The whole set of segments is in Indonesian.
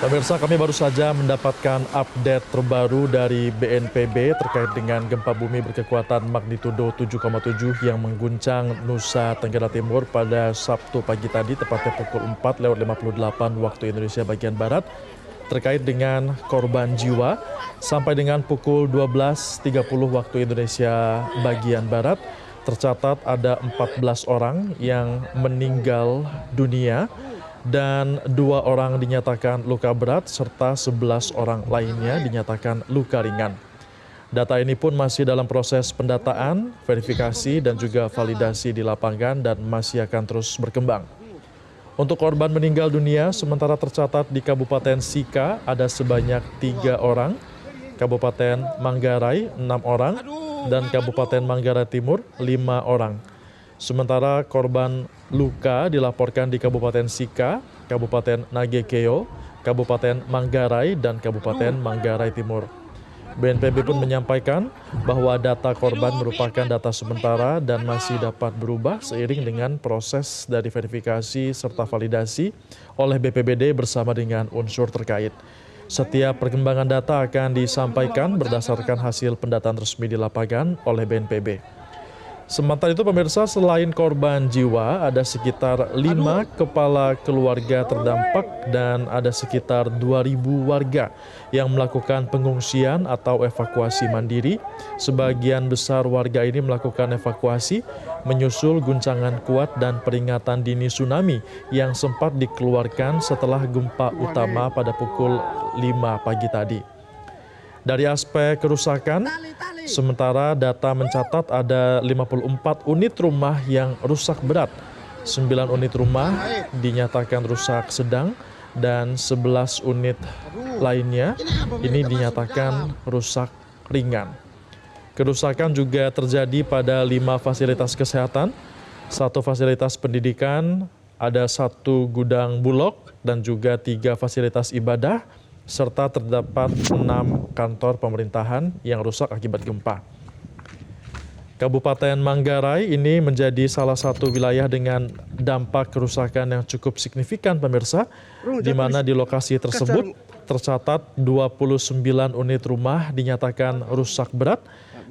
Pemirsa, kami baru saja mendapatkan update terbaru dari BNPB terkait dengan gempa bumi berkekuatan magnitudo 7,7 yang mengguncang Nusa Tenggara Timur pada Sabtu pagi tadi, tepatnya pukul 4:58 waktu Indonesia bagian Barat. Terkait dengan korban jiwa, sampai dengan pukul 12:30 waktu Indonesia bagian Barat, tercatat ada 14 orang yang meninggal dunia dan 2 orang dinyatakan luka berat serta 11 orang lainnya dinyatakan luka ringan. Data ini pun masih dalam proses pendataan, verifikasi, dan juga validasi di lapangan dan masih akan terus berkembang. Untuk korban meninggal dunia, sementara tercatat di Kabupaten Sika ada sebanyak 3 orang, Kabupaten Manggarai 6 orang, dan Kabupaten Manggarai Timur 5 orang. Sementara korban luka dilaporkan di Kabupaten Sika, Kabupaten Nagekeo, Kabupaten Manggarai, dan Kabupaten Manggarai Timur. BNPB pun menyampaikan bahwa data korban merupakan data sementara dan masih dapat berubah seiring dengan proses dari verifikasi serta validasi oleh BPBD bersama dengan unsur terkait. Setiap perkembangan data akan disampaikan berdasarkan hasil pendataan resmi di lapangan oleh BNPB. Sementara itu pemirsa, selain korban jiwa, ada sekitar 5 kepala keluarga terdampak dan ada sekitar 2.000 warga yang melakukan pengungsian atau evakuasi mandiri. Sebagian besar warga ini melakukan evakuasi menyusul guncangan kuat dan peringatan dini tsunami yang sempat dikeluarkan setelah gempa utama pada pukul 5 pagi tadi. Dari aspek kerusakan, sementara data mencatat ada 54 unit rumah yang rusak berat, 9 unit rumah dinyatakan rusak sedang, dan 11 unit lainnya ini dinyatakan rusak ringan. Kerusakan juga terjadi pada 5 fasilitas kesehatan, 1 fasilitas pendidikan, ada 1 gudang bulog, dan juga 3 fasilitas ibadah, serta terdapat 6 kantor pemerintahan yang rusak akibat gempa. Kabupaten Manggarai ini menjadi salah satu wilayah dengan dampak kerusakan yang cukup signifikan pemirsa, di mana di lokasi tersebut tercatat 29 unit rumah dinyatakan rusak berat,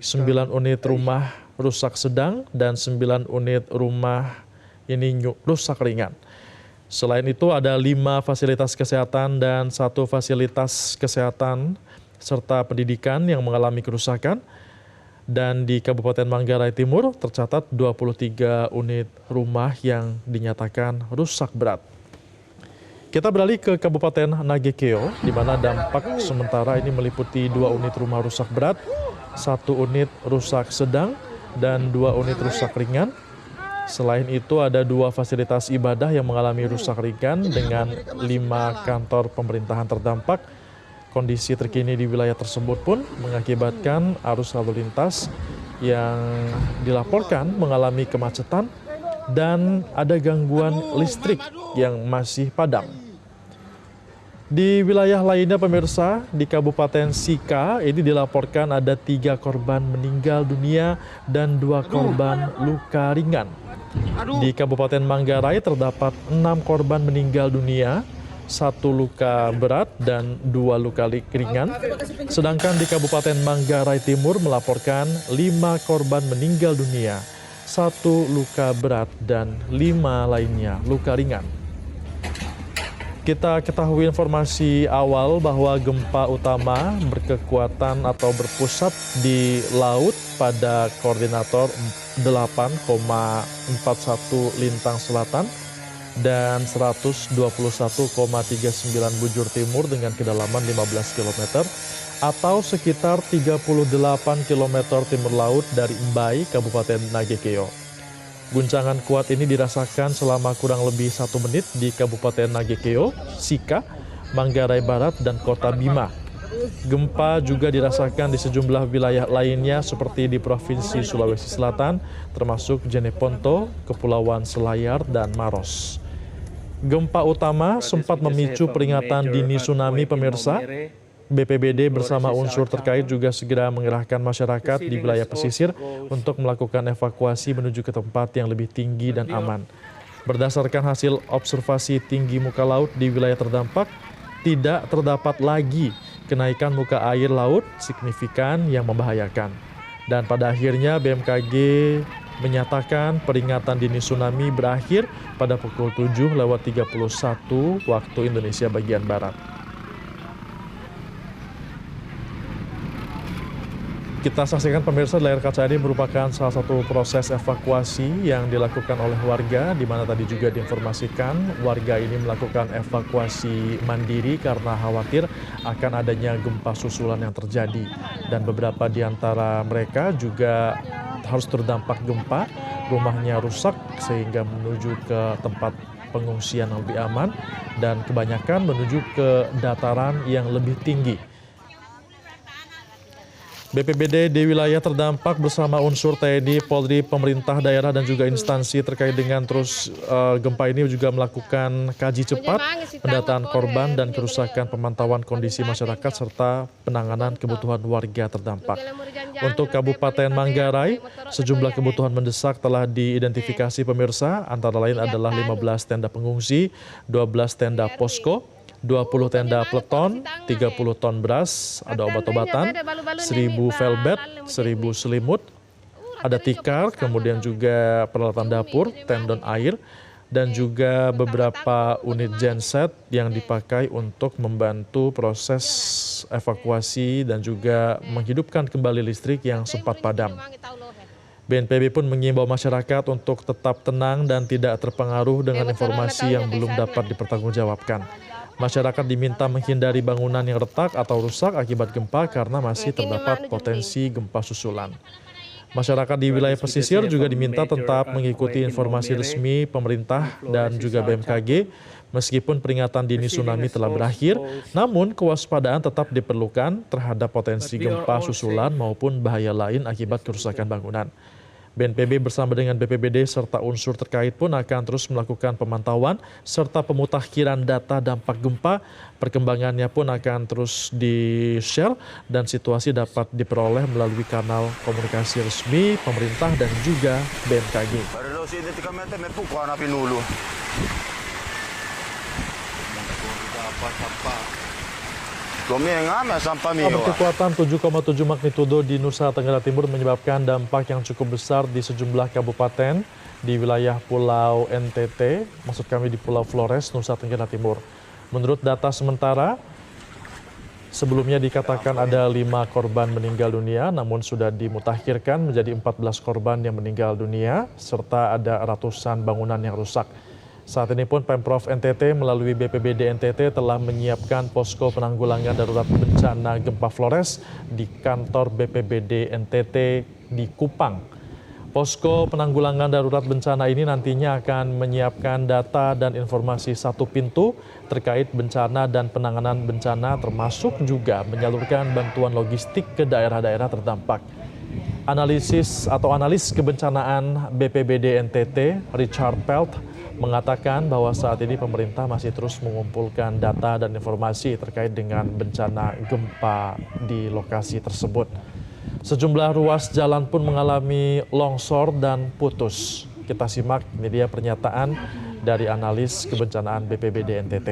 9 unit rumah rusak sedang, dan 9 unit rumah ini rusak ringan. Selain itu ada 5 fasilitas kesehatan dan 1 fasilitas kesehatan serta pendidikan yang mengalami kerusakan. Dan di Kabupaten Manggarai Timur tercatat 23 unit rumah yang dinyatakan rusak berat. Kita beralih ke Kabupaten Nagekeo, di mana dampak sementara ini meliputi 2 unit rumah rusak berat, 1 unit rusak sedang, dan 2 unit rusak ringan. Selain itu ada 2 fasilitas ibadah yang mengalami rusak ringan dengan 5 kantor pemerintahan terdampak. Kondisi terkini di wilayah tersebut pun mengakibatkan arus lalu lintas yang dilaporkan mengalami kemacetan dan ada gangguan listrik yang masih padam. Di wilayah lainnya pemirsa, di Kabupaten Sika ini dilaporkan ada 3 korban meninggal dunia dan 2 korban luka ringan. Di Kabupaten Manggarai terdapat 6 korban meninggal dunia, 1 luka berat dan 2 luka ringan. Sedangkan di Kabupaten Manggarai Timur melaporkan 5 korban meninggal dunia, 1 luka berat dan 5 lainnya luka ringan. Kita ketahui informasi awal bahwa gempa utama berkekuatan atau berpusat di laut pada koordinator 8,41 lintang selatan dan 121,39 bujur timur dengan kedalaman 15 km atau sekitar 38 km timur laut dari Mbai, Kabupaten Nagekeo. Guncangan kuat ini dirasakan selama kurang lebih 1 menit di Kabupaten Nagekeo, Sika, Manggarai Barat, dan Kota Bima. Gempa juga dirasakan di sejumlah wilayah lainnya seperti di Provinsi Sulawesi Selatan, termasuk Jeneponto, Kepulauan Selayar, dan Maros. Gempa utama sempat memicu peringatan dini tsunami pemirsa. BPBD bersama unsur terkait juga segera mengerahkan masyarakat di wilayah pesisir untuk melakukan evakuasi menuju ke tempat yang lebih tinggi dan aman. Berdasarkan hasil observasi tinggi muka laut di wilayah terdampak, tidak terdapat lagi kenaikan muka air laut signifikan yang membahayakan. Dan pada akhirnya BMKG menyatakan peringatan dini tsunami berakhir pada pukul 7:31 waktu Indonesia bagian Barat. Kita saksikan pemirsa, di layar kaca ini merupakan salah satu proses evakuasi yang dilakukan oleh warga, di mana tadi juga diinformasikan warga ini melakukan evakuasi mandiri karena khawatir akan adanya gempa susulan yang terjadi. Dan beberapa di antara mereka juga harus terdampak gempa, rumahnya rusak sehingga menuju ke tempat pengungsian yang lebih aman dan kebanyakan menuju ke dataran yang lebih tinggi. BPBD di wilayah terdampak bersama unsur TNI, Polri, pemerintah daerah dan juga instansi terkait dengan gempa ini juga melakukan kaji cepat, pendataan korban dan kerusakan, pemantauan kondisi masyarakat serta penanganan kebutuhan warga terdampak. Untuk Kabupaten Manggarai, sejumlah kebutuhan mendesak telah diidentifikasi pemirsa, antara lain adalah 15 tenda pengungsi, 12 tenda posko, 20 tenda peleton, 30 ton beras, ada obat-obatan, 1.000 velvet, 1.000 selimut, ada tikar, kemudian juga peralatan dapur, tendon air, dan juga beberapa unit genset yang dipakai untuk membantu proses evakuasi dan juga menghidupkan kembali listrik yang sempat padam. BNPB pun mengimbau masyarakat untuk tetap tenang dan tidak terpengaruh dengan informasi yang belum dapat dipertanggungjawabkan. Masyarakat diminta menghindari bangunan yang retak atau rusak akibat gempa karena masih terdapat potensi gempa susulan. Masyarakat di wilayah pesisir juga diminta tetap mengikuti informasi resmi pemerintah dan juga BMKG. Meskipun peringatan dini tsunami telah berakhir, namun kewaspadaan tetap diperlukan terhadap potensi gempa susulan maupun bahaya lain akibat kerusakan bangunan. BNPB bersama dengan BPBD serta unsur terkait pun akan terus melakukan pemantauan serta pemutakhiran data dampak gempa. Perkembangannya pun akan terus di-share dan situasi dapat diperoleh melalui kanal komunikasi resmi pemerintah dan juga BMKG. Berkekuatan 7,7 magnitudo di Nusa Tenggara Timur menyebabkan dampak yang cukup besar di sejumlah kabupaten di wilayah Pulau NTT, maksud kami di Pulau Flores, Nusa Tenggara Timur. Menurut data sementara, sebelumnya dikatakan ada 5 korban meninggal dunia, namun sudah dimutakhirkan menjadi 14 korban yang meninggal dunia, serta ada ratusan bangunan yang rusak. Saat ini pun Pemprov NTT melalui BPBD NTT telah menyiapkan posko penanggulangan darurat bencana gempa Flores di kantor BPBD NTT di Kupang. Posko penanggulangan darurat bencana ini nantinya akan menyiapkan data dan informasi satu pintu terkait bencana dan penanganan bencana, termasuk juga menyalurkan bantuan logistik ke daerah-daerah terdampak. Analis kebencanaan BPBD NTT, Richard Pelt, mengatakan bahwa saat ini pemerintah masih terus mengumpulkan data dan informasi terkait dengan bencana gempa di lokasi tersebut. Sejumlah ruas jalan pun mengalami longsor dan putus. Kita simak, ini dia pernyataan dari analis kebencanaan BPBD NTT.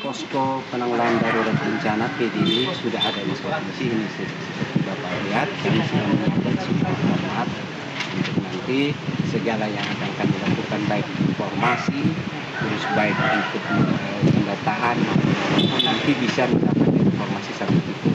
Posko penanggulangan darurat bencana PDI sudah ada di provinsi ini, seperti Bapak lihat, kami sudah menyiapkan semua format untuk nanti segala yang akan kami lakukan, baik informasi, terus baik untuk pendataan, nanti bisa mendapatkan informasi satu titik.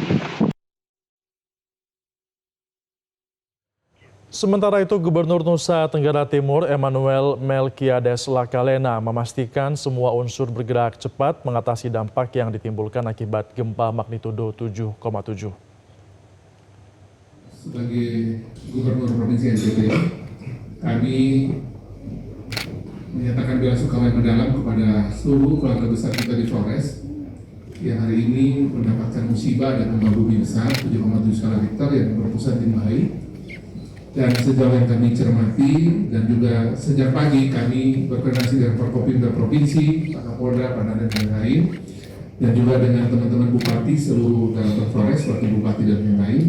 Sementara itu, Gubernur Nusa Tenggara Timur Emmanuel Melkiades Lakalena memastikan semua unsur bergerak cepat mengatasi dampak yang ditimbulkan akibat gempa magnitudo 7,7. Sebagai Gubernur Provinsi NTT, kami menyatakan bela sungkawa mendalam kepada seluruh keluarga besar kita di Flores yang hari ini mendapatkan musibah dan gempa bumi besar 7,7 skala Richter yang berpusat di Mahai. Dan sejauh yang kami cermati dan juga sejak pagi kami berkoordinasi dengan Forkopimda Provinsi, Pak Kapolda, Pak Dandim dan lain, dan juga dengan teman-teman bupati seluruh Daratan Flores, wakil bupati dan yang lain.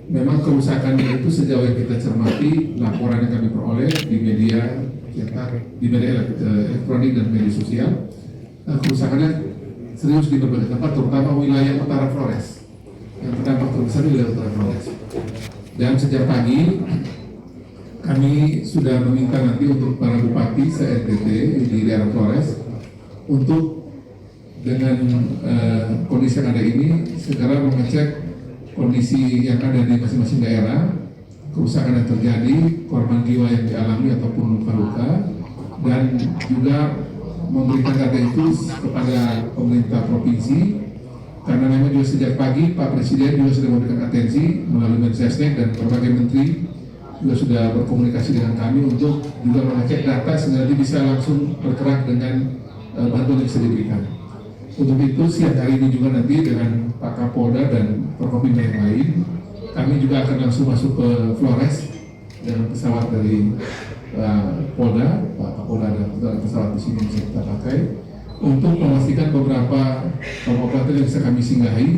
Memang kerusakan itu sejauh yang kita cermati, laporan yang kami peroleh di media cetak, di media elektronik dan media sosial, kerusakannya serius di berbagai tempat, terutama wilayah utara Flores. Yang terdampak terbesar di wilayah utara Flores. Dan sejak pagi kami sudah meminta nanti untuk para bupati se-NTT di daerah Flores untuk dengan kondisi yang ada ini segera mengecek kondisi yang ada di masing-masing daerah, kerusakan yang terjadi, korban jiwa yang dialami ataupun luka-luka, dan juga memberikan data itu kepada pemerintah provinsi, karena memang juga sejak pagi Pak Presiden juga sudah memberikan atensi melalui Mensesnek dan berbagai menteri juga sudah berkomunikasi dengan kami untuk juga mengecek data sehingga nanti bisa langsung bergerak dengan bantuan yang bisa diberikan. Untuk itu siang hari ini juga nanti dengan Pak Kapolda dan Forkopimda yang lain, kami juga akan langsung masuk ke Flores dengan pesawat dari Polda, Pak Kapolda dan pesawat di sini bisa kita pakai untuk memastikan beberapa kabupaten yang bisa kami singgahi,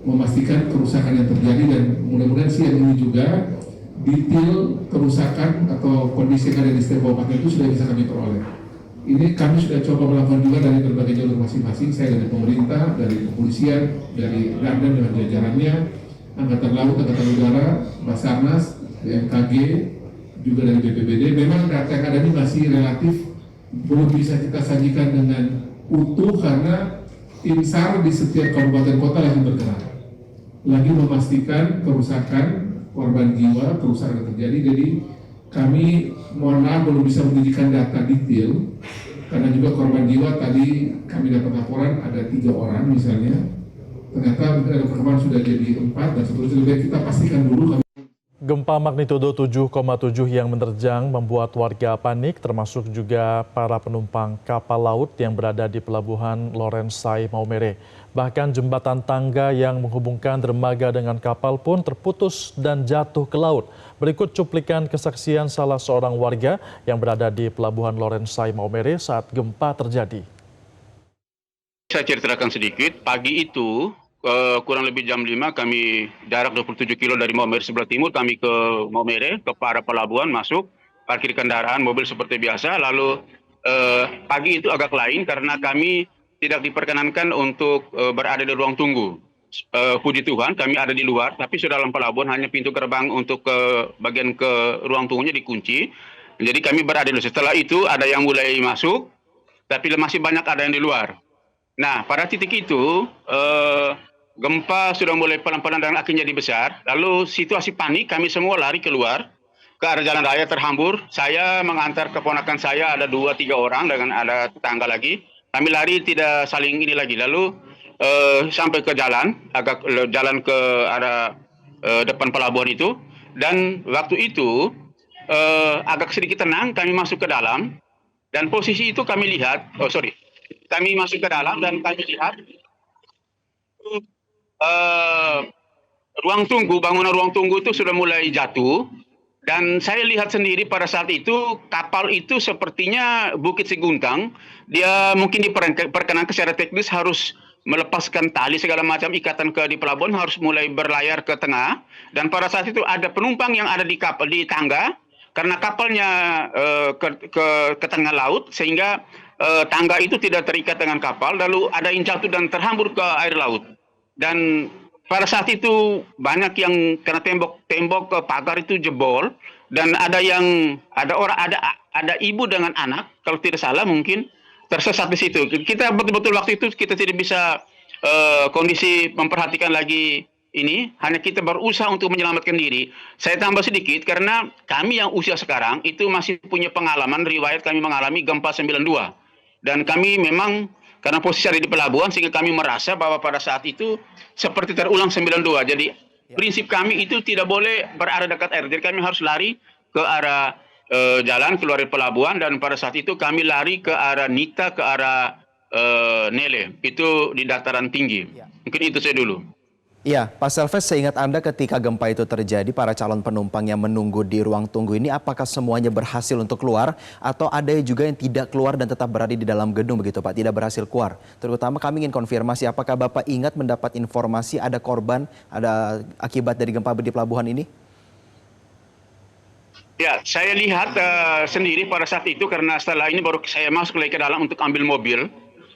memastikan kerusakan yang terjadi, dan mudah-mudahan siang ini juga detail kerusakan atau kondisi yang ada di setiap kabupaten itu sudah bisa kami peroleh. Ini kami sudah coba melakukan juga dari berbagai jalur masing-masing, saya dari pemerintah, dari kepolisian, dari Dandan dan jajarannya, Angkatan Laut, Angkatan Udara, Basarnas, BMKG, juga dari BPBD. Memang data yang ada ini masih relatif belum bisa kita sajikan dengan utuh karena tim SAR di setiap kabupaten kota lagi bergerak, lagi memastikan kerusakan, korban jiwa, kerusakan yang terjadi. Jadi kami mohon maaf belum bisa menunjukkan data detail karena juga korban jiwa tadi kami dapat laporan ada 3 orang misalnya, ternyata ada perkembangan sudah jadi 4 dan seterusnya. Jadi kita pastikan dulu. Gempa magnitudo 7,7 yang menerjang membuat warga panik, termasuk juga para penumpang kapal laut yang berada di pelabuhan Lorensai Maumere. Bahkan jembatan tangga yang menghubungkan dermaga dengan kapal pun terputus dan jatuh ke laut. Berikut cuplikan kesaksian salah seorang warga yang berada di pelabuhan Lorensai Maumere saat gempa terjadi. Saya ceritakan sedikit, pagi itu kurang lebih jam 5 kami jarak 27 kilo dari Maumere sebelah timur, kami ke Maumere, ke para pelabuhan, masuk, parkir kendaraan, mobil seperti biasa. Lalu pagi itu agak lain karena kami tidak diperkenankan untuk berada di ruang tunggu. Puji Tuhan kami ada di luar, tapi sudah dalam pelabuhan, hanya pintu gerbang untuk bagian ke ruang tunggunya dikunci. Jadi kami berada di luar. Setelah itu ada yang mulai masuk, tapi masih banyak ada yang di luar. Nah, pada titik itu gempa sudah mulai pelan-pelan dan akhirnya jadi besar. Lalu situasi panik, kami semua lari keluar ke arah jalan raya terhambur. Saya mengantar keponakan saya, ada 2-3 orang dengan ada tetangga lagi. Kami lari tidak saling ini lagi. Lalu sampai ke jalan, agak jalan ke arah depan pelabuhan itu. Dan waktu itu agak sedikit tenang, kami masuk ke dalam. Dan posisi itu kami lihat, kami masuk ke dalam dan kami lihat bangunan ruang tunggu itu sudah mulai jatuh. Dan saya lihat sendiri pada saat itu kapal itu sepertinya Bukit Seguntang, dia mungkin diperkenankan secara teknis harus melepaskan tali segala macam ikatan di pelabuhan, harus mulai berlayar ke tengah. Dan pada saat itu ada penumpang yang ada di kapal di tangga karena kapalnya ke tengah laut, sehingga tangga itu tidak terikat dengan kapal. Lalu ada yang jatuh dan terhambur ke air laut. Dan pada saat itu banyak yang karena tembok pagar itu jebol, dan ada ibu dengan anak kalau tidak salah mungkin tersesat di situ. Kita betul-betul waktu itu kita tidak bisa kondisi memperhatikan lagi ini, hanya kita berusaha untuk menyelamatkan diri. Saya tambah sedikit karena kami yang usia sekarang itu masih punya pengalaman, riwayat kami mengalami gempa 92. Dan kami memang karena posisi ada di pelabuhan sehingga kami merasa bahwa pada saat itu seperti terulang 92. Jadi prinsip kami itu tidak boleh berada dekat air. Jadi kami harus lari ke arah jalan keluar dari pelabuhan, dan pada saat itu kami lari ke arah Nita, ke arah Nele. Itu di dataran tinggi. Mungkin itu saya dulu. Iya, Pak Selves, seingat Anda ketika gempa itu terjadi, para calon penumpang yang menunggu di ruang tunggu ini apakah semuanya berhasil untuk keluar atau ada juga yang tidak keluar dan tetap berada di dalam gedung begitu Pak, tidak berhasil keluar? Terutama kami ingin konfirmasi apakah Bapak ingat mendapat informasi ada korban, ada akibat dari gempa di pelabuhan ini? Ya, saya lihat sendiri pada saat itu karena setelah ini baru saya masuk lagi ke dalam untuk ambil mobil.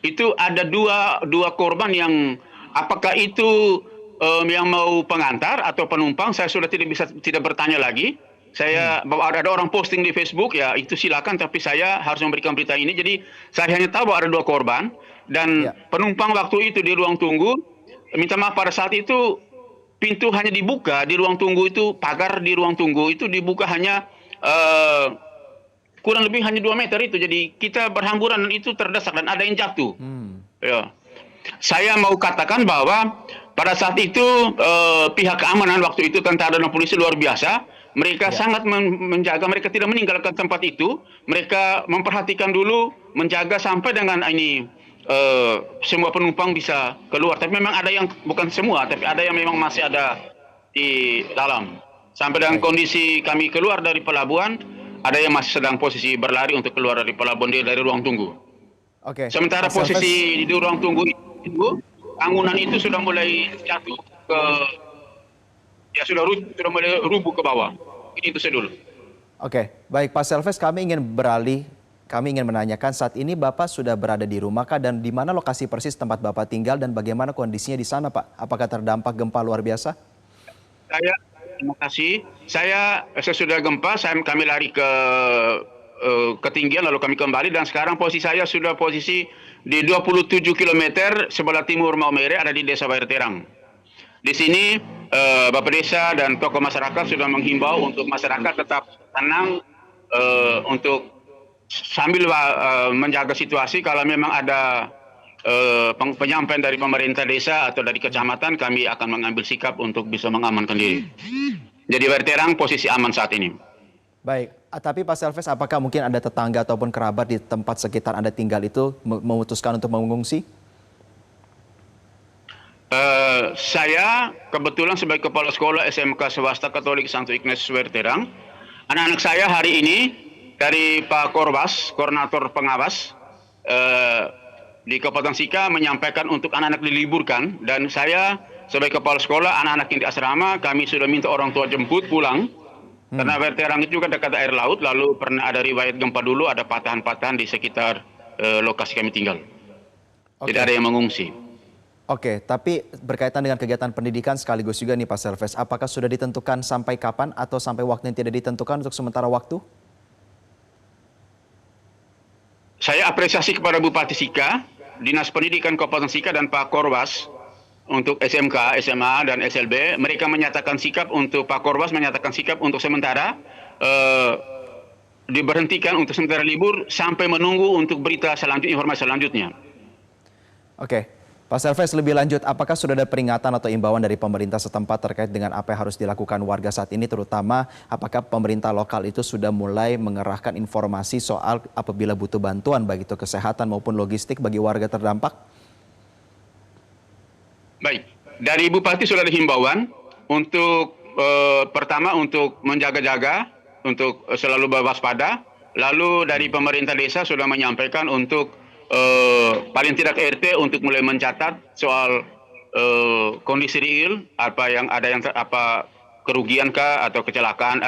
Itu ada dua korban yang apakah itu yang mau pengantar atau penumpang, saya sudah tidak bertanya lagi. Saya bahwa ada orang posting di Facebook, ya itu silakan, tapi saya harus memberikan berita ini. Jadi saya hanya tahu bahwa ada 2 korban dan penumpang waktu itu di ruang tunggu. Minta maaf pada saat itu pintu hanya dibuka di ruang tunggu itu, pagar di ruang tunggu itu dibuka hanya kurang lebih hanya 2 meter itu. Jadi kita berhamburan dan itu terdesak dan ada yang jatuh. Ya. Saya mau katakan bahwa pada saat itu pihak keamanan waktu itu tentara dan polisi luar biasa. Mereka sangat menjaga, mereka tidak meninggalkan tempat itu. Mereka memperhatikan dulu, menjaga sampai dengan ini semua penumpang bisa keluar. Tapi memang ada yang, bukan semua, tapi ada yang memang masih ada di dalam. Sampai dengan kondisi kami keluar dari pelabuhan, ada yang masih sedang posisi berlari untuk keluar dari pelabuhan dari ruang tunggu. Sementara posisi di ruang tunggu itu, bangunan itu sudah mulai jatuh ke, ya sudah mulai rubuh ke bawah. Ini itu saya dulu. Baik Pak Selves, kami ingin menanyakan saat ini Bapak sudah berada di rumah kah dan di mana lokasi persis tempat Bapak tinggal dan bagaimana kondisinya di sana Pak? Apakah terdampak gempa luar biasa? Terima kasih. Saya sesudah gempa, kami lari ke ketinggian lalu kami kembali dan sekarang posisi saya sudah posisi di 27 km sebelah timur Maumere, ada di Desa Bairterang. Di sini Bapak Desa dan tokoh masyarakat sudah menghimbau untuk masyarakat tetap tenang untuk sambil menjaga situasi. Kalau memang ada penyampaian dari pemerintah desa atau dari kecamatan, kami akan mengambil sikap untuk bisa mengamankan diri. Jadi Bairterang posisi aman saat ini. Baik, tapi Pak Selves, apakah mungkin ada tetangga ataupun kerabat di tempat sekitar Anda tinggal itu memutuskan untuk mengungsi? Saya kebetulan sebagai kepala sekolah SMK Swasta Katolik Santo Ignatius Bairterang, anak-anak saya hari ini dari Pak Korbas, koordinator pengawas di Kabupaten Sika menyampaikan untuk anak-anak diliburkan, dan saya sebagai kepala sekolah, anak-anak yang di asrama kami sudah minta orang tua jemput pulang. Karena Bairterang itu juga dekat air laut, lalu pernah ada riwayat gempa dulu, ada patahan-patahan di sekitar lokasi kami tinggal. Tidak ada yang mengungsi. Tapi berkaitan dengan kegiatan pendidikan sekaligus juga nih Pak Selves, apakah sudah ditentukan sampai kapan atau sampai waktu yang tidak ditentukan untuk sementara waktu? Saya apresiasi kepada Bupati Sika, Dinas Pendidikan Kabupaten Sika dan Pak Korbas untuk SMK, SMA, dan SLB. Mereka menyatakan sikap untuk Pak Korbas menyatakan sikap untuk sementara diberhentikan untuk sementara libur sampai menunggu untuk berita selanjutnya, informasi selanjutnya. Pak Selves, lebih lanjut, apakah sudah ada peringatan atau imbauan dari pemerintah setempat terkait dengan apa yang harus dilakukan warga saat ini, terutama apakah pemerintah lokal itu sudah mulai mengerahkan informasi soal apabila butuh bantuan baik itu kesehatan maupun logistik bagi warga terdampak? Baik, dari Bupati sudah ada himbauan untuk pertama untuk menjaga-jaga, untuk selalu berwaspada. Lalu dari pemerintah desa sudah menyampaikan untuk paling tidak RT untuk mulai mencatat soal kondisi real, apa kerugian kah atau kecelakaan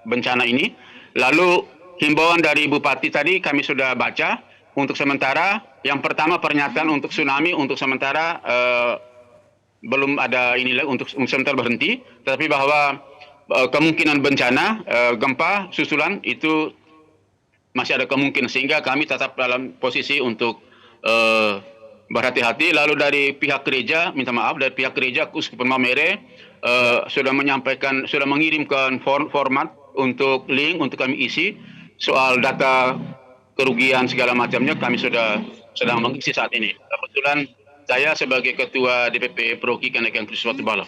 bencana ini. Lalu himbauan dari Bupati tadi kami sudah baca. Untuk sementara, yang pertama pernyataan untuk tsunami untuk sementara belum ada inilah untuk sementara berhenti, tetapi bahwa kemungkinan bencana gempa susulan itu masih ada kemungkinan, sehingga kami tetap dalam posisi untuk berhati-hati. Lalu dari pihak gereja, minta maaf, dari pihak gereja Uskupan Maumere sudah mengirimkan format untuk link untuk kami isi soal data kerugian segala macamnya. Kami sedang mengisi saat ini. Kebetulan saya sebagai Ketua DPP Proki Kenaikan Kristus Watubala.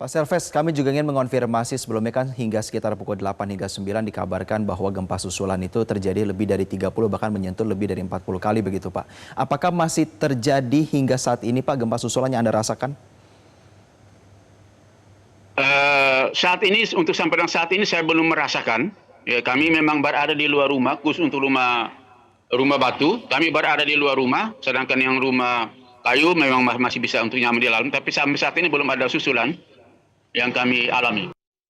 Pak Selves, kami juga ingin mengonfirmasi sebelumnya kan hingga sekitar pukul 8 hingga 9 dikabarkan bahwa gempa susulan itu terjadi lebih dari 30 bahkan menyentuh lebih dari 40 kali begitu Pak. Apakah masih terjadi hingga saat ini Pak gempa susulan yang Anda rasakan? Saat ini untuk sampai dengan saat ini saya belum merasakan. Ya, kami memang berada di luar rumah, khusus untuk rumah batu. Kami berada di luar rumah, sedangkan yang rumah kayu memang masih bisa untuk nyaman di dalam. Tapi sampai saat ini belum ada susulan yang kami alami.